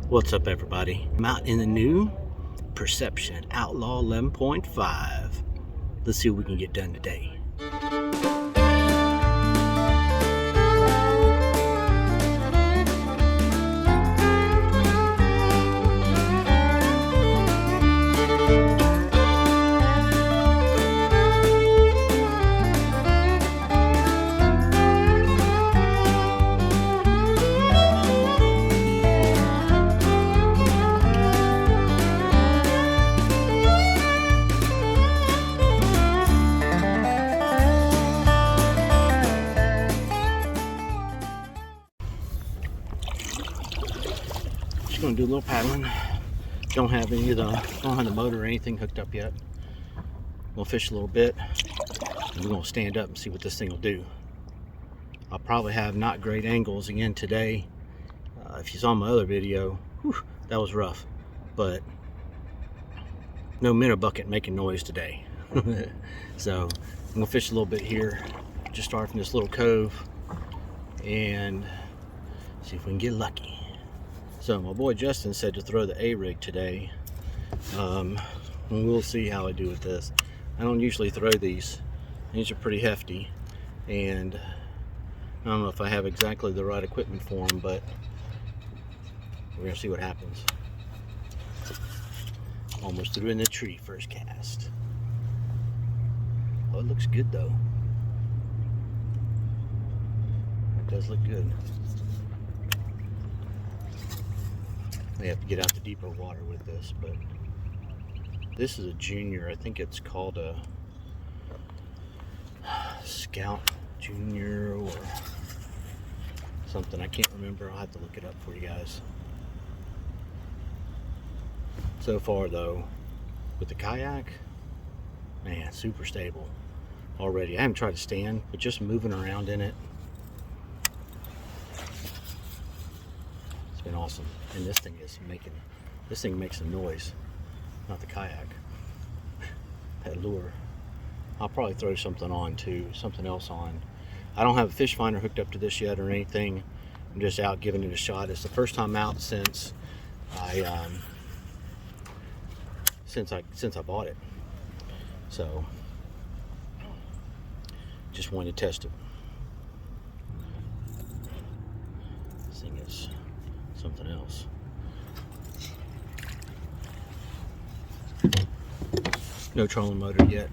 What's up, everybody? I'm out in the new Perception Outlaw 11.5. Let's see what we can get done today. Just gonna do a little paddling. Don't have the motor or anything hooked up yet. We'll fish a little bit, and we're gonna stand up and see what this thing will do. I'll probably have not great angles again today. If you saw my other video, that was rough, but no minnow bucket making noise today. So I'm gonna fish a little bit here, just start from this little cove and see if we can get lucky. So my boy Justin said to throw the A-rig today. We'll see how I do with this. I don't usually throw these. These are pretty hefty, and I don't know if I have exactly the right equipment for them, but we're gonna see what happens. Almost threw in the tree first cast. Oh, it looks good though. It does look good. We have to get out to deeper water with this, but this is a junior. I think it's called a Scout Junior or something. I can't remember. I'll have to look it up for you guys. So far though, with the kayak, man, super stable already. I haven't tried to stand, but just moving around in it, it's been awesome. And this thing makes a noise, not the kayak. That lure. I'll probably throw something else on. I don't have a fish finder hooked up to this yet or anything. I'm just out giving it a shot. It's the first time out since I bought it. So just wanted to test it. This thing is something else. No trolling motor yet.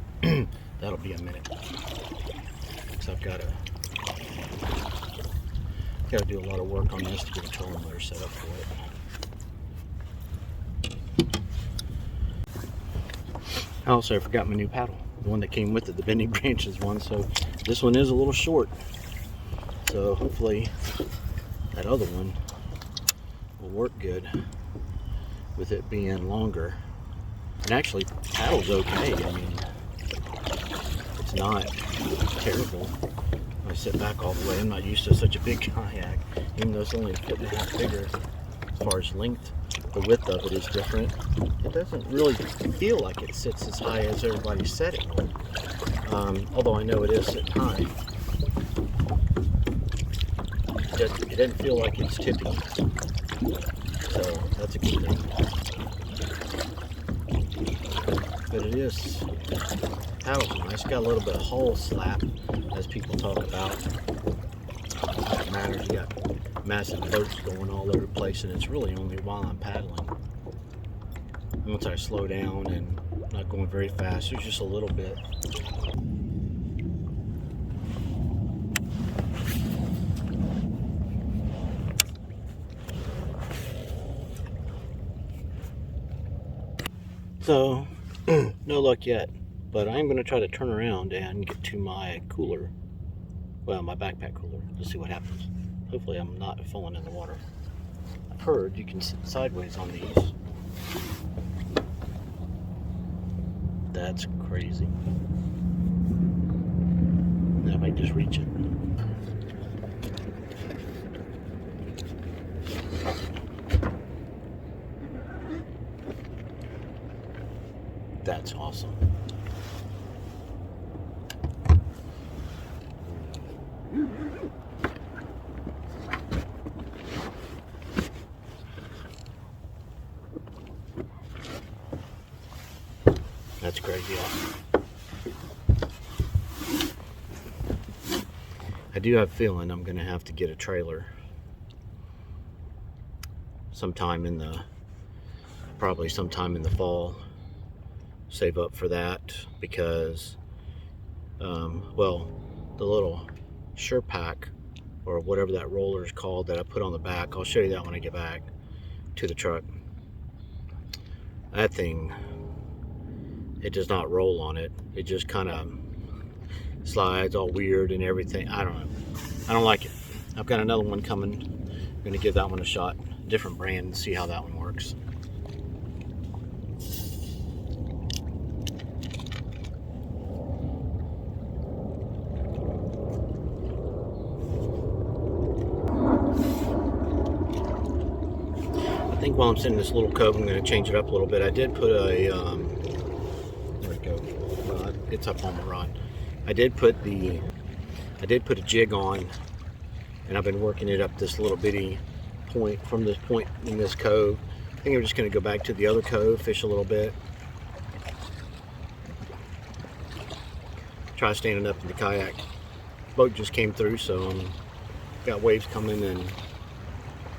That'll be a minute. So I've got to do a lot of work on this to get a trolling motor set up for it. I also forgot my new paddle, the one that came with it, the bending branches one. So this one is a little short. So hopefully that other one will work good with it being longer. And actually, paddle's okay. I mean, it's not terrible. I sit back all the way. I'm not used to such a big kayak, even though it's only 1.5 feet bigger as far as length. The width of it is different. It doesn't really feel like it sits as high as everybody said it would. Although I know it is sitting high. It doesn't feel like it's tipping. So that's a good thing. But it is, paddle's nice. Got a little bit of hull slap, as people talk about. It matters. You got massive boats going all over the place, and it's really only while I'm paddling. Once I slow down and not going very fast, there's just a little bit. So, no luck yet, but I'm going to try to turn around and get to my cooler. Well, my backpack cooler. Let's see what happens. Hopefully I'm not falling in the water. I've heard you can sit sideways on these. That's crazy. I might just reach it. That's awesome. that's crazy awesome. I do have a feeling I'm gonna have to get a trailer probably sometime in the fall. Save up for that because well, the little Pack or whatever that roller is called that I put on the back, I'll show you that when I get back to the truck. That thing, it does not roll on it. It just kind of slides all weird and everything. I don't know. I don't like it. I've got another one coming. I'm going to give that one a shot. Different brand and see how that one works. I think while I'm sitting in this little cove, I'm going to change it up a little bit. I did put a, where'd it go? Well, it's up on the rod. I did put a jig on, and I've been working it up this little bitty point from this point in this cove. I think I'm just going to go back to the other cove, fish a little bit. Try standing up in the kayak. Boat just came through, so got waves coming, and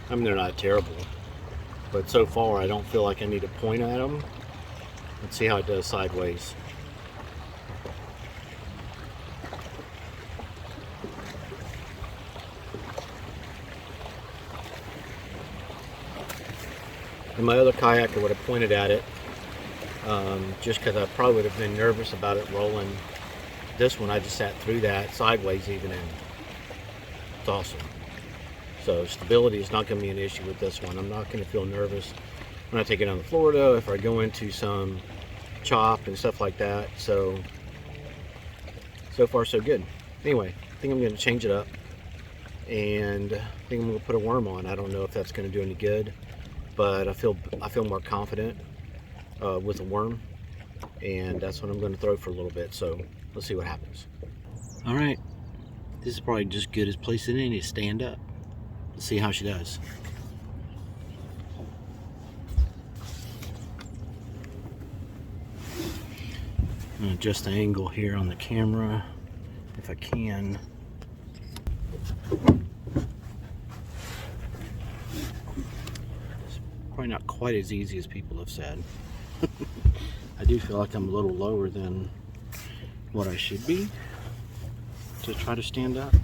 I mean, they're not terrible, but so far I don't feel like I need to point at them. Let's see how it does sideways. In my other kayak I would have pointed at it, just because I probably would have been nervous about it rolling. This one I just sat through that sideways even, and it's awesome. So stability is not going to be an issue with this one. I'm not going to feel nervous when I take it down to Florida, if I go into some chop and stuff like that. So far so good. Anyway, I think I'm going to change it up, and I think I'm going to put a worm on. I don't know if that's going to do any good, but I feel more confident with a worm, and that's what I'm going to throw for a little bit. So let's see what happens. All right, this is probably just good as placing it to stand up. Let's see how she does. I'm going to adjust the angle here on the camera if I can. It's probably not quite as easy as people have said. I do feel like I'm a little lower than what I should be to try to stand up.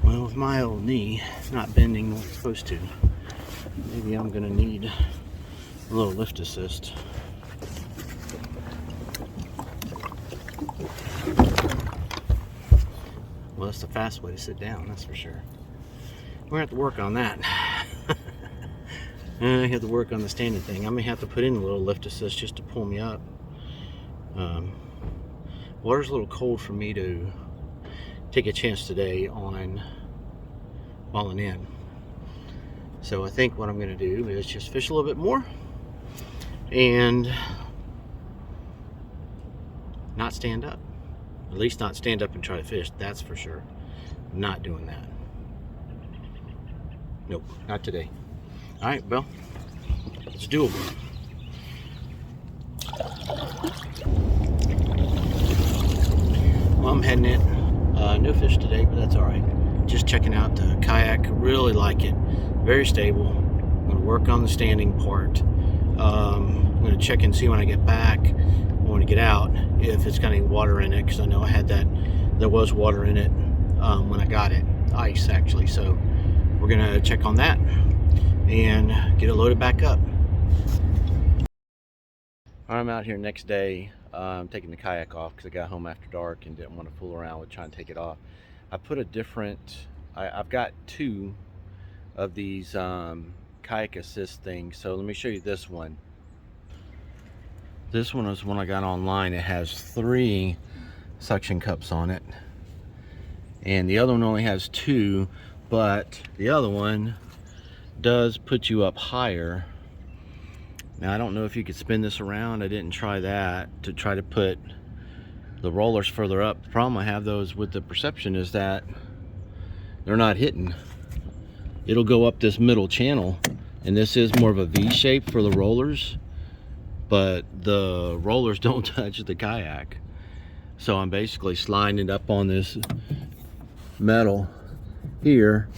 Well, with my old knee not bending the way it's supposed to, maybe I'm gonna need a little lift assist. Well, that's the fast way to sit down, that's for sure. We're gonna have to work on that. I have to work on the standing thing. I may have to put in a little lift assist just to pull me up. Water's a little cold for me to take a chance today on falling in. So I think what I'm going to do is just fish a little bit more and not stand up. At least not stand up and try to fish, that's for sure. Not doing that. Nope, not today. All right, well, it's doable. Well, I'm heading it. No fish today, but that's all right. Just checking out the kayak. Really like it. Very stable. I'm going to work on the standing part. I'm going to check and see when I get back, when I get out, if it's got any water in it, because I know I had that. There was water in it when I got it. Ice, actually. So we're going to check on that and get it loaded back up. I'm out here next day. I'm taking the kayak off because I got home after dark and didn't want to fool around with trying to take it off. I put a different, I've got two of these kayak assist things. So let me show you this one. This one is one I got online. It has 3 suction cups on it, and the other one only has 2, but the other one does put you up higher. Now I don't know if you could spin this around. I didn't try that to try to put the rollers further up. The problem I have those with the Perception is that they're not hitting. it'll go up this middle channel, and this is more of a V shape for the rollers, but the rollers don't touch the kayak. So I'm basically sliding it up on this metal here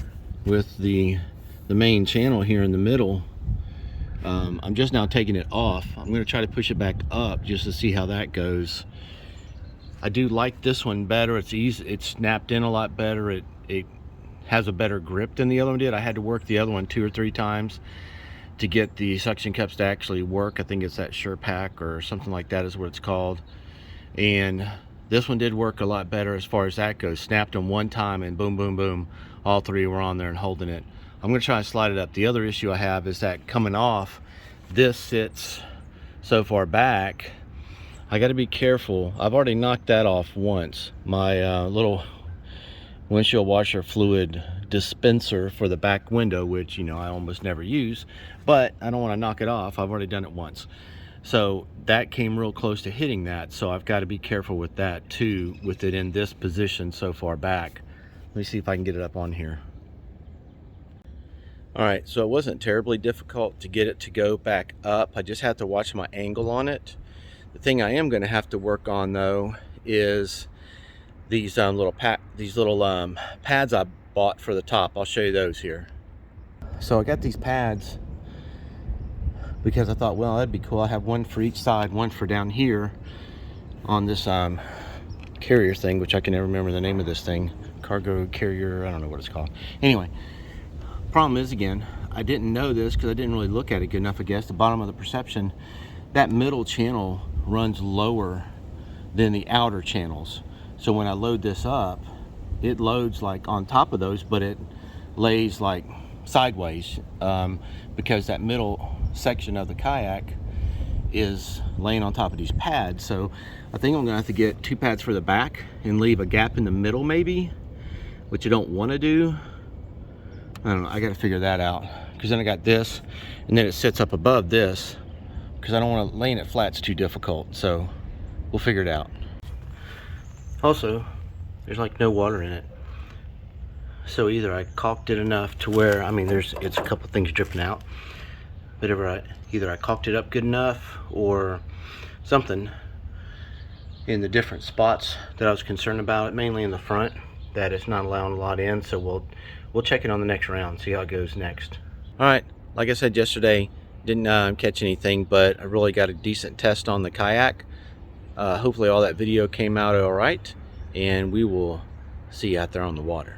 with the main channel here in the middle. I'm just now taking it off. I'm going to try to push it back up just to see how that goes. I do like this one better. It's easy, it's snapped in a lot better. It has a better grip than the other one did. I had to work the other one 2 or 3 times to get the suction cups to actually work. I think it's that Sure-Pack or something like that is what it's called. And this one did work a lot better as far as that goes. Snapped them one time and boom, boom, boom, all 3 were on there and holding it. I'm going to try and slide it up. The other issue I have is that coming off, this sits so far back. I got to be careful. I've already knocked that off once. My little windshield washer fluid dispenser for the back window, which, you know, I almost never use, but I don't want to knock it off. I've already done it once. So that came real close to hitting that. So I've got to be careful with that too, with it in this position so far back. Let me see if I can get it up on here. All right, so it wasn't terribly difficult to get it to go back up. I just had to watch my angle on it. The thing I am going to have to work on though is these little pads I bought for the top. I'll show you those here. So I got these pads because I thought, well, that'd be cool. I have one for each side, one for down here on this carrier thing, which I can never remember the name of this thing. Cargo carrier, I don't know what it's called. Anyway, problem is, again, I didn't know this because I didn't really look at it good enough, I guess. The bottom of the perception, that middle channel runs lower than the outer channels. So when I load this up, it loads like on top of those, but it lays like sideways because that middle section of the kayak is laying on top of these pads. So I think I'm gonna have to get 2 pads for the back and leave a gap in the middle maybe, which I don't want to do. I don't know, I got to figure that out, because then I got this and then it sits up above this, because I don't want to, laying it flat's too difficult. So we'll figure it out. Also, there's like no water in it, so either I caulked it enough to where, I mean, it's a couple things dripping out, but either I caulked it up good enough or something in the different spots that I was concerned about, mainly in the front, that it's not allowing a lot in. So we'll check it on the next round, see how it goes next. All right, like I said yesterday, didn't catch anything, but I really got a decent test on the kayak. Hopefully all that video came out all right, and we will see you out there on the water.